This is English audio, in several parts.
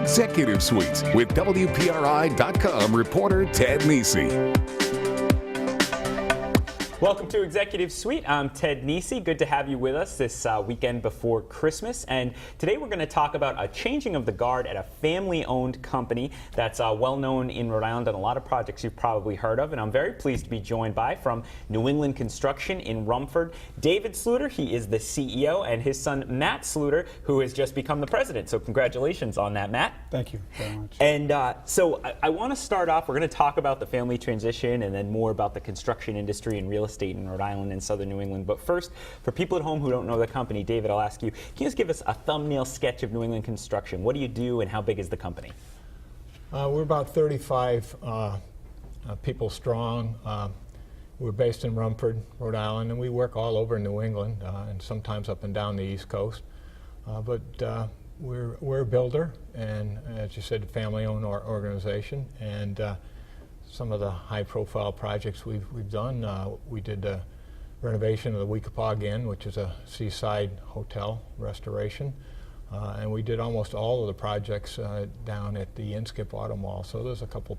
Executive Suite with WPRI.com reporter Ted Nisi. Welcome to Executive Suite. I'm Ted Nisi. Good to have you with us this weekend before Christmas. And today we're going to talk about a changing of the guard at a family-owned company that's well known in Rhode Island and a lot of projects you've probably heard of. And I'm very pleased to be joined by, from New England Construction in Rumford, David Sluter. He is the CEO, and his son Matt Sluter, who has just become the president. So congratulations on that, Matt. Thank you very much. And so I want to start off, we're going to talk about the family transition and then more about the construction industry and real estate in Rhode Island and southern New England. But first, for people at home who don't know the company, David, I'll ask you, can you just give us a thumbnail sketch of New England Construction? What do you do and how big is the company? We're about 35 people strong. We're based in Rumford, Rhode Island, and we work all over New England and sometimes up and down the East Coast. But we're a builder, and as you said, a family-owned organization. And some of the high-profile projects we've done, we did the renovation of the Weekapaug Inn, which is a seaside hotel restoration, and we did almost all of the projects down at the Inskip Auto Mall. So there's a couple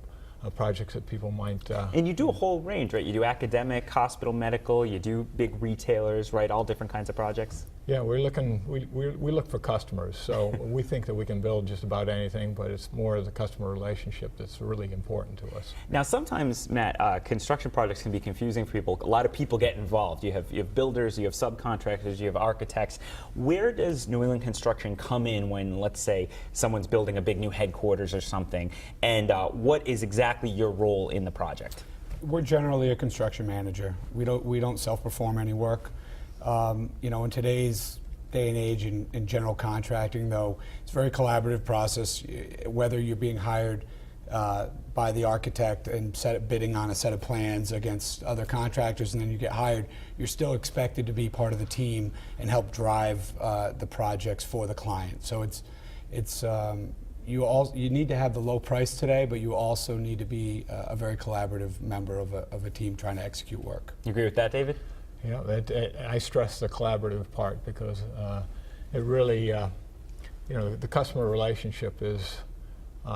projects that people might. And you do a whole range, right? You do academic, hospital, medical. You do big retailers, right? All different kinds of projects. Yeah, we're looking. We look for customers. So we think that we can build just about anything, but it's more the customer relationship that's really important to us. Now, sometimes, Matt, construction projects can be confusing for people. A lot of people get involved. You have builders, you have subcontractors, you have architects. Where does New England Construction come in when, let's say, someone's building a big new headquarters or something? And what is exactly your role in the project? We're generally a construction manager. We don't self-perform any work. You know, in today's day and age in general contracting, though, it's a very collaborative process. Whether you're being hired by the architect and bidding on a set of plans against other contractors, and then you get hired, you're still expected to be part of the team and help drive the projects for the client. So you need to have the low price today, but you also need to be a very collaborative member of a team trying to execute work. You agree with that, David? Yeah, I stress the collaborative part because it really, you know, the customer relationship is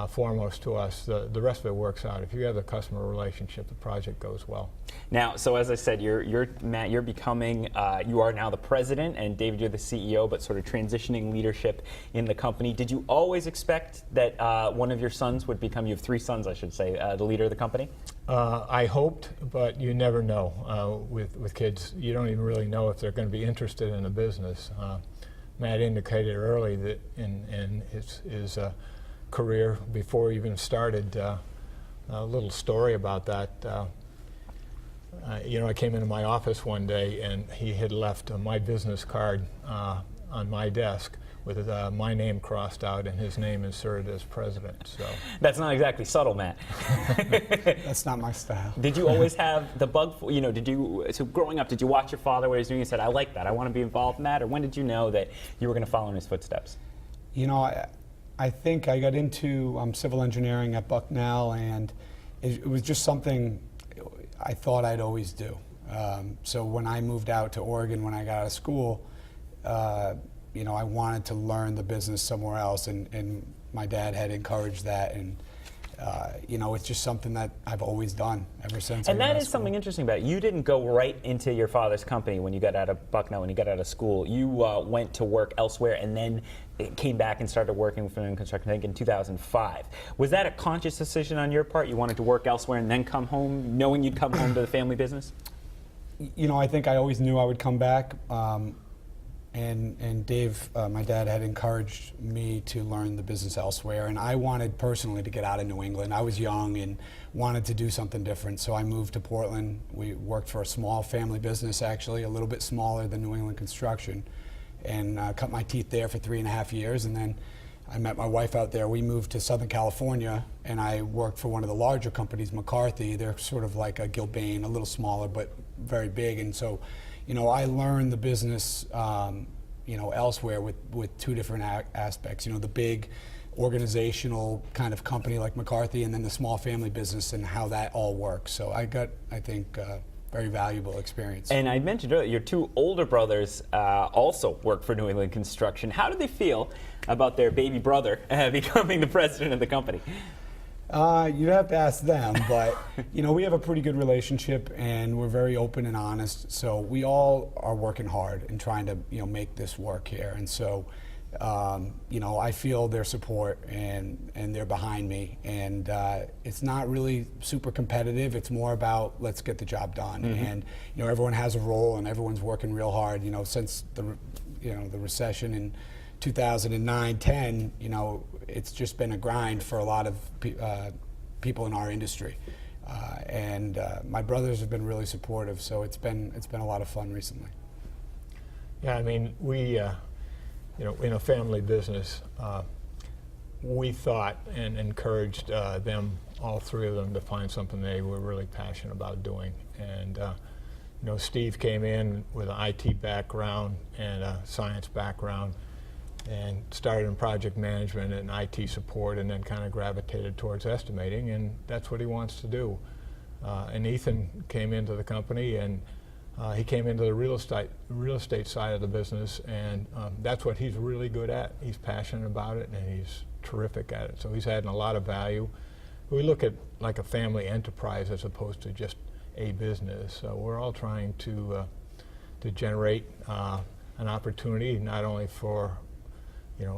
foremost to us. The rest of it works out. If you have the customer relationship, the project goes well. Now, so as I said, Matt, you're becoming, you are now the president, and David, you're the CEO, but sort of transitioning leadership in the company. Did you always expect that one of your sons would become, you have 3 sons, I should say, the leader of the company? I hoped, but you never know with kids. You don't even really know if they're going to be interested in a business. Matt indicated early that in his career, before he even started, a little story about that. You know, I came into my office one day and he had left my business card on my desk with my name crossed out and his name inserted as president. So that's not exactly subtle, Matt. That's not my style. Did you always have the bug for, you know, so growing up, did you watch your father what he was doing and said, I like that, I want to be involved in that? Or when did you know that you were going to follow in his footsteps? You know, I think I got into civil engineering at Bucknell, and it was just something I thought I'd always do. So when I moved out to Oregon when I got out of school, you know, I wanted to learn the business somewhere else, and my dad had encouraged that, and you know, it's just something that I've always done ever since. And that is something interesting about it. You didn't go right into your father's company when you got out of Bucknell, when you got out of school. You went to work elsewhere and then came back and started working for construction, I think, in 2005. Was that a conscious decision on your part? You wanted to work elsewhere and then come home, knowing you'd come home to the family business? You know, I think I always knew I would come back. And Dave, my dad, had encouraged me to learn the business elsewhere, and I wanted personally to get out of New England. I was young and wanted to do something different, so I moved to Portland. We worked for a small family business, actually, a little bit smaller than New England Construction, and cut my teeth there for 3.5 years, and then I met my wife out there. We moved to Southern California, and I worked for one of the larger companies, McCarthy. They're sort of like a Gilbane, a little smaller, but very big, and so, you know, I learned the business, you know, elsewhere with 2 different aspects. You know, the big organizational kind of company like McCarthy, and then the small family business and how that all works. So I got, I think, very valuable experience. And I mentioned earlier, your two older brothers also work for New England Construction. How do they feel about their baby brother becoming the president of the company? You'd have to ask them, but we have a pretty good relationship, and we're very open and honest. So we all are working hard and trying to make this work here. And so I feel their support, and they're behind me. And it's not really super competitive. It's more about let's get the job done. Mm-hmm. And everyone has a role, and everyone's working real hard. Since the recession in 2009-10, it's just been a grind for a lot of people in our industry, and my brothers have been really supportive. So it's been a lot of fun recently. Yeah, I mean, we, in a family business, we thought and encouraged them, all three of them, to find something they were really passionate about doing. And Steve came in with an IT background and a science background, and started in project management and IT support, and then kind of gravitated towards estimating, and that's what he wants to do. And Ethan came into the company, and he came into the real estate side of the business, and that's what he's really good at. He's passionate about it, and he's terrific at it. So he's adding a lot of value. We look at like a family enterprise as opposed to just a business. So we're all trying to generate an opportunity not only for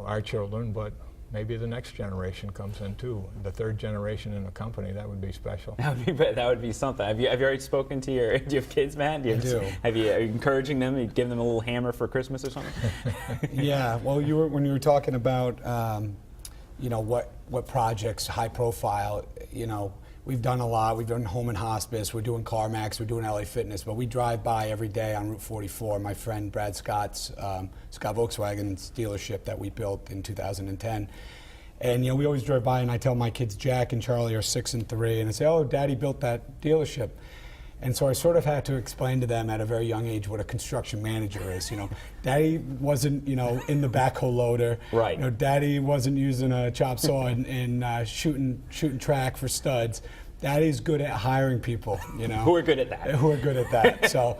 our children, but maybe the next generation comes in too. The third generation in the company, that would be special. That would be something. Have you already spoken to do you have kids, Matt? I do. Are you encouraging them? You give them a little hammer for Christmas or something? Yeah. Well, when you were talking about what projects, high profile, we've done a lot. We've done home and hospice. We're doing CarMax. We're doing LA Fitness. But we drive by every day on Route 44. My friend Brad Scott's Scott Volkswagen's dealership that we built in 2010. And we always drive by, and I tell my kids, Jack and Charlie are 6 and 3, and I say, "Oh, Daddy built that dealership." And so I sort of had to explain to them at a very young age what a construction manager is. Daddy wasn't, in the backhoe loader. Right. Daddy wasn't using a chop saw and shooting track for studs. Daddy's good at hiring people, Who are good at that. Who are good at that. So,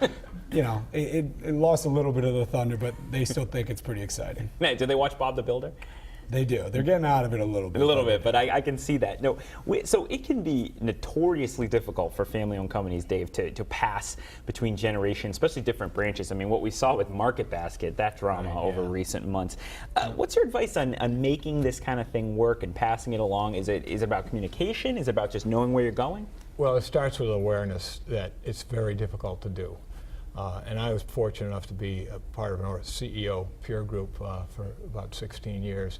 it lost a little bit of the thunder, but they still think it's pretty exciting. Man, do they watch Bob the Builder? They do. They're getting out of it a little bit. A little bit, but I can see that. No, so it can be notoriously difficult for family-owned companies, Dave, to pass between generations, especially different branches. I mean, what we saw with Market Basket, that drama over recent months. What's your advice on making this kind of thing work and passing it along? Is it about communication? Is it about just knowing where you're going? Well, it starts with awareness that it's very difficult to do. And I was fortunate enough to be a part of our CEO peer group for about 16 years.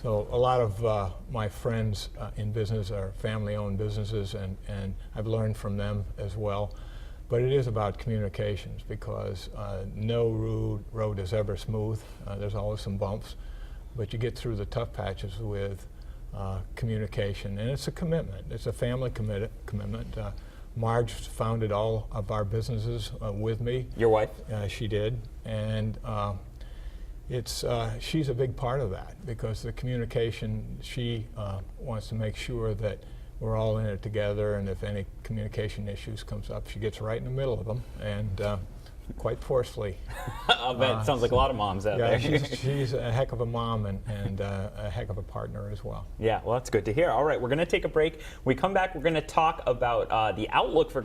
So a lot of my friends in business are family-owned businesses, and I've learned from them as well. But it is about communications, because no road is ever smooth. There's always some bumps, but you get through the tough patches with communication, and it's a commitment. It's a family commitment. Marge founded all of our businesses with me. Your wife? She did, and she's a big part of that, because the communication, she wants to make sure that we're all in it together, and if any communication issues comes up, she gets right in the middle of them, and quite forcefully. I'll bet. It sounds like a lot of moms out there. She's a heck of a mom and a heck of a partner as well. Yeah, well, that's good to hear. All right, we're going to take a break. When we come back, we're going to talk about the outlook for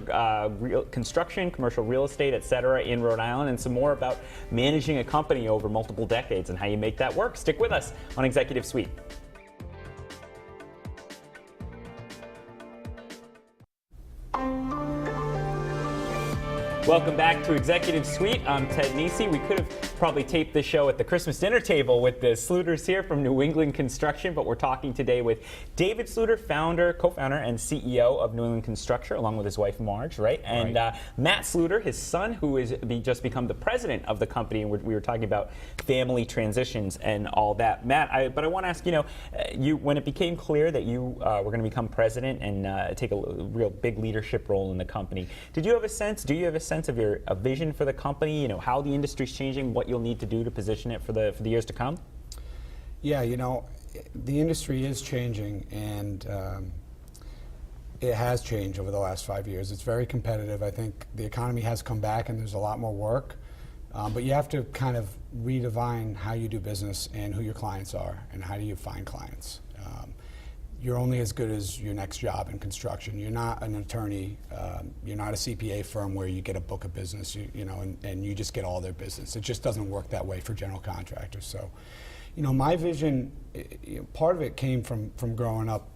construction, commercial real estate, et cetera, in Rhode Island, and some more about managing a company over multiple decades and how you make that work. Stick with us on Executive Suite. Welcome back to Executive Suite. I'm Ted Nisi. We could have probably taped this show at the Christmas dinner table with the Sluters here from New England Construction, but we're talking today with David Sluter, co-founder and CEO of New England Construction, along with his wife Marge, right? And Matt Sluter, his son, who has just become the president of the company, and we were talking about family transitions and all that. Matt, but I want to ask, when it became clear that you were going to become president and take a real big leadership role in the company, do you have a sense of a vision for the company, how the industry's changing, what you'll need to do to position it for the years to come? Yeah, the industry is changing, and It has changed over the last 5 years. It's very competitive. I think the economy has come back and there's a lot more work. But you have to kind of redefine how you do business and who your clients are and how do you find clients. You're only as good as your next job in construction. You're not an attorney. You're not a CPA firm where you get a book of business, and you just get all their business. It just doesn't work that way for general contractors. So, my vision, part of it came from growing up,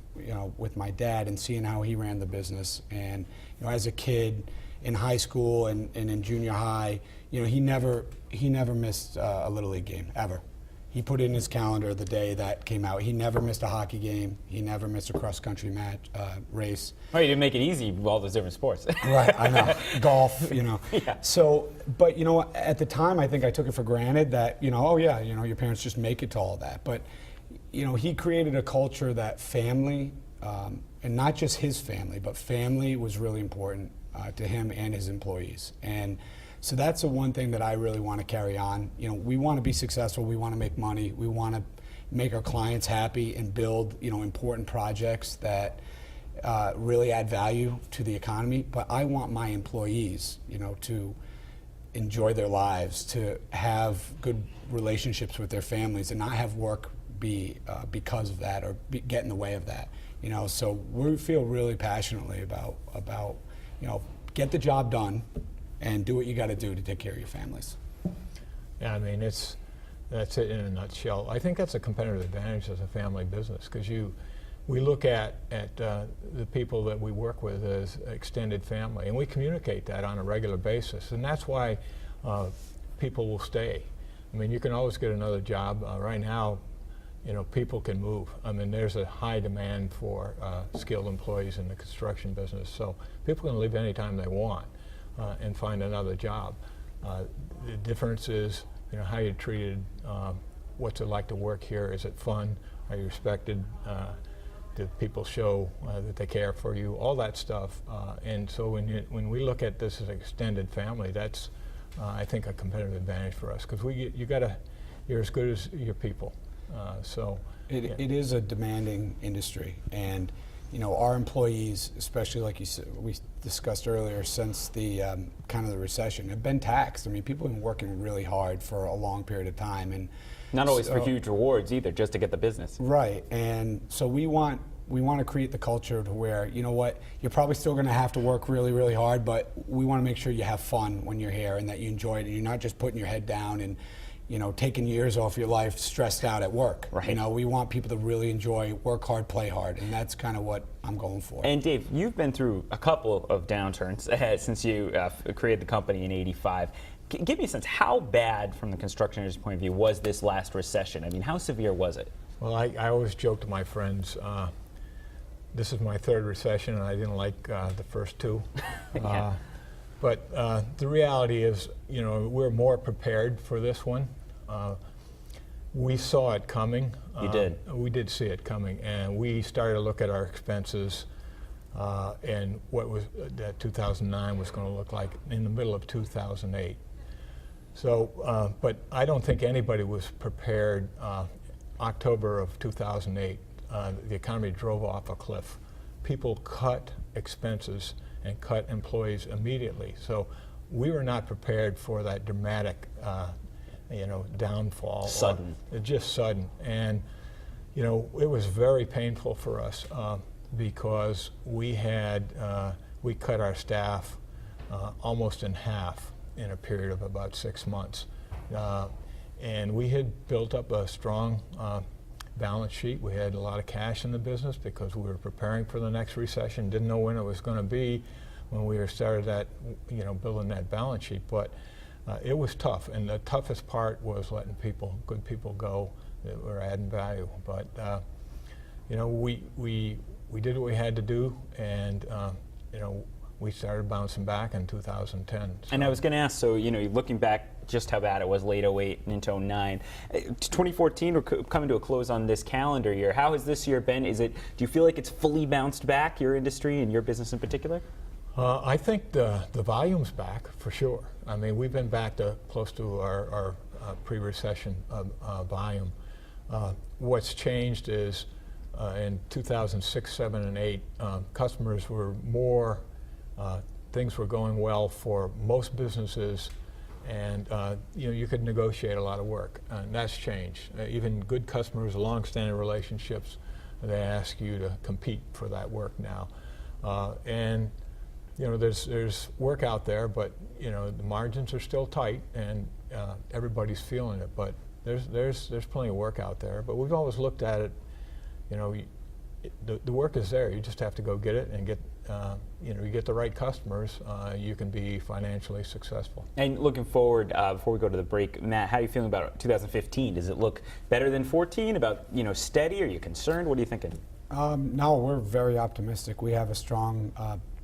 with my dad and seeing how he ran the business. And as a kid in high school and in junior high, he never missed a Little League game, ever. He put in his calendar the day that came out. He never missed a hockey game. He never missed a cross-country race. Oh, you didn't make it easy with all those different sports. Right, I know. Golf, Yeah. So, but at the time, I think I took it for granted that, your parents just make it to all that. But, he created a culture that family, and not just his family, but family was really important to him and his employees. And so that's the one thing that I really want to carry on. We want to be successful. We want to make money. We want to make our clients happy and build, important projects that really add value to the economy. But I want my employees, to enjoy their lives, to have good relationships with their families, and not have work be because of that or get in the way of that. So we feel really passionately about get the job done and do what you got to do to take care of your families. Yeah, I mean, that's it in a nutshell. I think that's a competitive advantage as a family business, because we look at the people that we work with as extended family, and we communicate that on a regular basis, and that's why people will stay. I mean, you can always get another job. Right now, people can move. I mean, there's a high demand for skilled employees in the construction business, so people can leave anytime they want and find another job. The difference is, how you're treated, what's it like to work here, is it fun, are you respected, do people show that they care for you, all that stuff. And so when we look at this as an extended family, that's, I think, a competitive advantage for us, because you're as good as your people. It is a demanding industry, and our employees, especially like you said, we discussed earlier, since the kind of the recession, have been taxed. I mean, people have been working really hard for a long period of time, and not always for huge rewards either, just to get the business. Right, and so we want to create the culture to where, you're probably still going to have to work really, really hard, but we want to make sure you have fun when you're here and that you enjoy it, and you're not just putting your head down and taking years off your life stressed out at work. Right. We want people to really enjoy, work hard, play hard, and that's kind of what I'm going for. And Dave, you've been through a couple of downturns since you created the company in '85. Give me a sense, how bad, from the construction industry point of view, was this last recession? I mean, how severe was it? Well, I always joke to my friends, this is my third recession, and I didn't like the first two. Yeah. But the reality is, we're more prepared for this one. We saw it coming. You did? We did see it coming, and we started to look at our expenses and what was that 2009 was going to look like in the middle of 2008. So, but I don't think anybody was prepared. October of 2008, the economy drove off a cliff. People cut expenses and cut employees immediately. So we were not prepared for that dramatic, downfall. Sudden. Just sudden. And, it was very painful for us because we cut our staff almost in half in a period of about 6 months. And we had built up a strong balance sheet. We had a lot of cash in the business because we were preparing for the next recession. Didn't know when it was going to be when we started that, building that balance sheet. But it was tough, and the toughest part was letting good people go that were adding value. But we did what we had to do, and we started bouncing back in 2010. So. And I was going to ask, so looking back, just how bad it was late 08 and into 09. 2014, we're coming to a close on this calendar year. How has this year been? Do you feel like it's fully bounced back, your industry and your business in particular? I think the volume's back for sure. I mean, we've been back to close to our pre-recession volume. What's changed is in 2006, 7, and 8, customers were more, things were going well for most businesses, and you could negotiate a lot of work, and that's changed. Even good customers, long-standing relationships, they ask you to compete for that work now, and there's work out there, but the margins are still tight, and everybody's feeling it. But there's plenty of work out there. But we've always looked at it. The work is there. You just have to go get it and get. You get the right customers, you can be financially successful. And looking forward, before we go to the break, Matt, how are you feeling about 2015? Does it look better than 14? About steady? Are you concerned? What are you thinking? No, we're very optimistic. We have a strong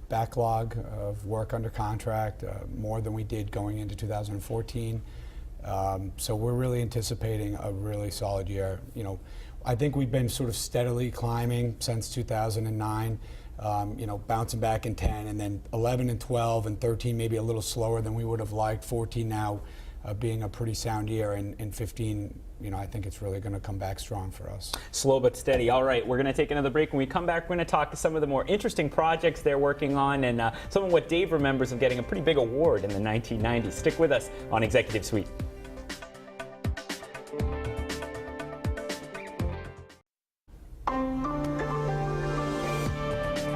backlog of work under contract, more than we did going into 2014. So we're really anticipating a really solid year. I think we've been sort of steadily climbing since 2009. Bouncing back in 10, and then 11 and 12 and 13 maybe a little slower than we would have liked. 14 now being a pretty sound year, and 15, I think it's really going to come back strong for us. Slow but steady. All right, we're going to take another break. When we come back, we're going to talk to some of the more interesting projects they're working on, and some of what Dave remembers of getting a pretty big award in the 1990s. Stick with us on Executive Suite.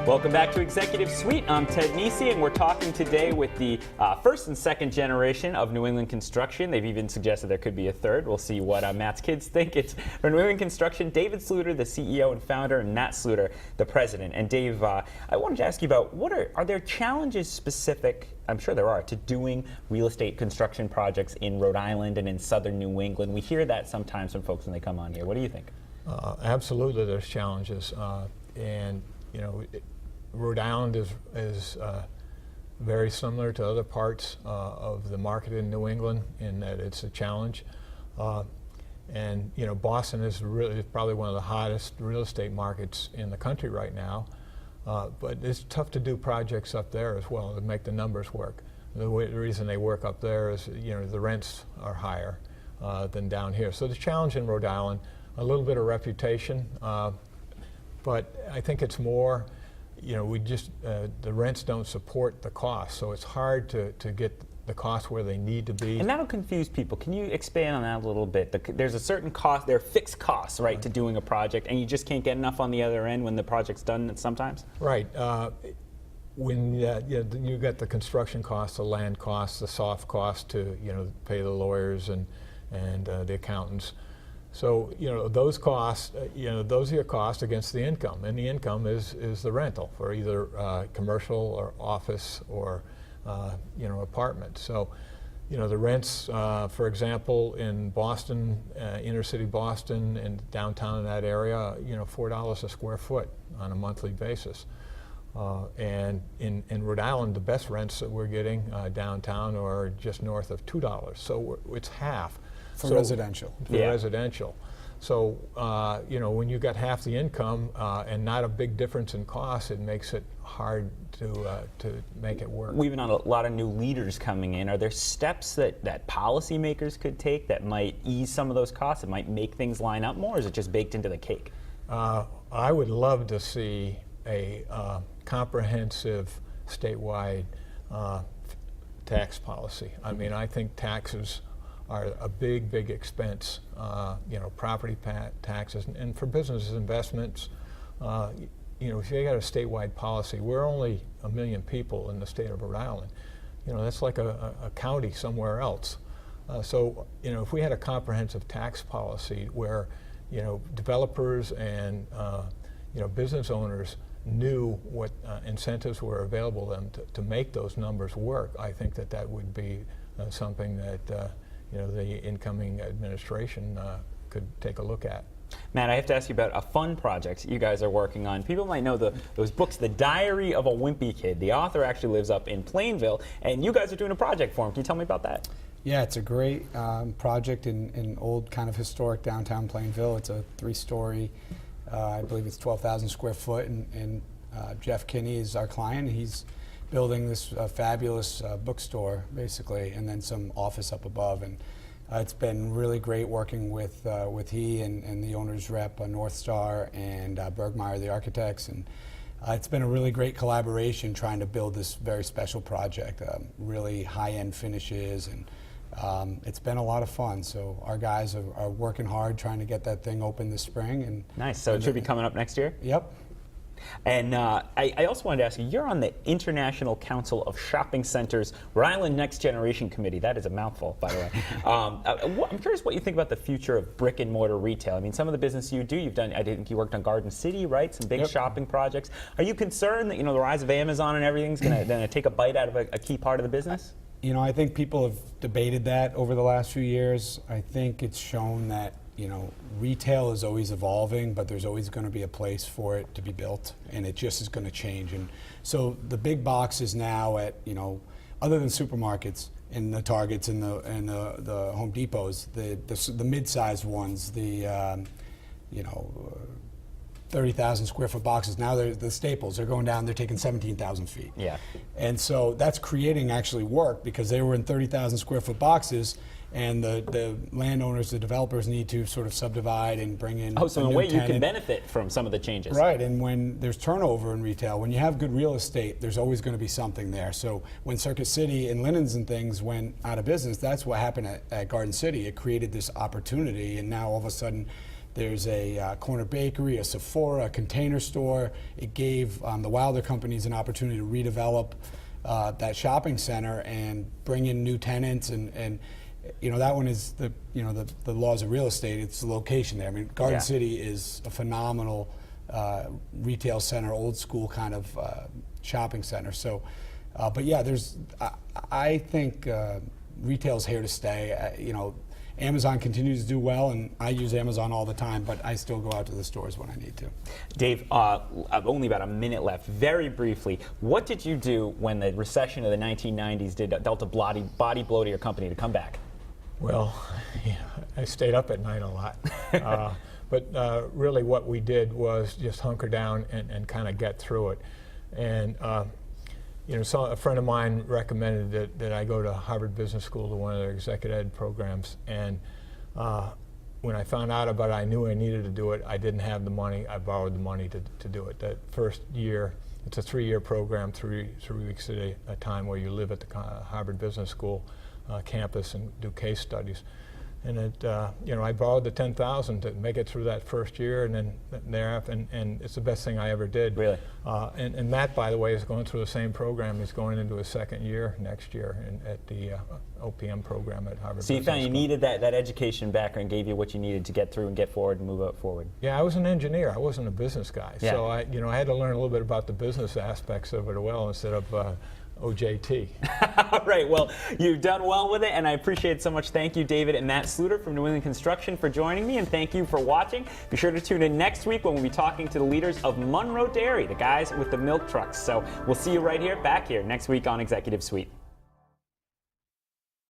Welcome back to Executive Suite. I'm Ted Nisi, and we're talking today with the first and second generation of New England construction. They've even suggested there could be a third. We'll see what Matt's kids think. It's for New England Construction, David Sluter, the CEO and founder, and Matt Sluter, the president. And Dave, I wanted to ask you about are there challenges specific, I'm sure there are, to doing real estate construction projects in Rhode Island and in southern New England? We hear that sometimes from folks when they come on here. What do you think? Absolutely, there's challenges, and Rhode Island is very similar to other parts of the market in New England in that it's a challenge. And Boston is probably one of the hottest real estate markets in the country right now. But it's tough to do projects up there as well to make the numbers work. The reason they work up there is the rents are higher than down here. So the challenge in Rhode Island, a little bit of reputation, but I think it's more. The rents don't support the cost, so it's hard to get the costs where they need to be. And that'll confuse people. Can you expand on that a little bit? There's a certain cost, there are fixed costs, right, to doing a project, and you just can't get enough on the other end when the project's done sometimes? Right. When you get the construction costs, the land costs, the soft costs to pay the lawyers and the accountants. So those costs, those are your costs against the income, and the income is the rental for either commercial or office or apartment. So the rents, for example, in Boston, inner city Boston and downtown in that area, $4 a square foot on a monthly basis. And in Rhode Island, the best rents that we're getting downtown are just north of $2. So it's half. For residential. For residential. So, when you got half the income and not a big difference in cost, it makes it hard to make it work. We've had a lot of new leaders coming in. Are there steps that policymakers could take that might ease some of those costs, that might make things line up more, or is it just baked into the cake? I would love to see a comprehensive statewide tax policy. I mean, I think taxes are a big expense, property taxes, and for business investments, if you got a statewide policy, we're only 1 million people in the state of Rhode Island. That's like a county somewhere else. So, if we had a comprehensive tax policy where, developers and, business owners knew what incentives were available to them to make those numbers work, I think that would be something that the incoming administration could take a look at. Matt, I have to ask you about a fun project you guys are working on. People might know those books, The Diary of a Wimpy Kid. The author actually lives up in Plainville, and you guys are doing a project for him. Can you tell me about that? Yeah, it's a great project in old kind of historic downtown Plainville. It's a 3-story, I believe it's 12,000 square foot, and Jeff Kinney is our client. He's building this fabulous bookstore, basically, and then some office up above. And It's been really great working with he and the owner's rep, North Star, and Bergmeyer, the architects, and it's been a really great collaboration trying to build this very special project, really high-end finishes, and it's been a lot of fun. So our guys are working hard trying to get that thing open this spring. And nice. So it should be coming up next year? Yep. And I also wanted to ask you, you're on the International Council of Shopping Centers Rhode Island Next Generation Committee. That is a mouthful, by the way. I'm curious what you think about the future of brick and mortar retail. I mean, some of the business you do, you've done, I think you worked on Garden City, right? Some big shopping projects. Are you concerned that, the rise of Amazon and everything's going to take a bite out of a key part of the business? I think people have debated that over the last few years. I think it's shown that retail is always evolving, but there's always going to be a place for it to be built, and it just is going to change. And so the big boxes now at, other than supermarkets and the Targets and the Home Depots, the mid-sized ones, the 30,000 square foot boxes, now they're the Staples, they're going down, they're taking 17,000 feet. Yeah. And so that's creating actually work, because they were in 30,000 square foot boxes, and the landowners, the developers need to sort of subdivide and bring in so in a way you can benefit from some of the changes. Right, and when there's turnover in retail, when you have good real estate, there's always going to be something there. So when Circuit City and Linens and things went out of business, that's what happened at Garden City. It created this opportunity, and now all of a sudden there's a corner bakery, a Sephora, a Container Store. It gave the Wilder companies an opportunity to redevelop that shopping center and bring in new tenants, and that one is the laws of real estate. It's the location there. I mean, Garden City is a phenomenal retail center, old school kind of shopping center. So, but yeah, I think retail's here to stay. Amazon continues to do well, and I use Amazon all the time, but I still go out to the stores when I need to. Dave, I've only about a minute left. Very briefly, what did you do when the recession of the 1990s dealt a body blow to your company to come back? Well, I stayed up at night a lot. But really what we did was just hunker down and kind of get through it. And so a friend of mine recommended that I go to Harvard Business School to one of their executive ed programs. And when I found out about it, I knew I needed to do it. I didn't have the money. I borrowed the money to do it. That first year, it's a 3-year program, three weeks at a time, where you live at the Harvard Business School campus and do case studies. And I borrowed the $10,000 to make it through that first year, and then thereafter, and it's the best thing I ever did. Really? And Matt, by the way, is going through the same program. He's going into his second year next year at the OPM program at Harvard. So you found you needed that education background, gave you what you needed to get through and get forward and move forward. Yeah, I was an engineer. I wasn't a business guy. Yeah. So I had to learn a little bit about the business aspects of it as well, instead of OJT. All right, well, you've done well with it, and I appreciate it so much. Thank you, David and Matt Sluter from New England Construction, for joining me, and thank you for watching. Be sure to tune in next week when we'll be talking to the leaders of Monroe Dairy, the guys with the milk trucks. So we'll see you right here, back here, next week on Executive Suite.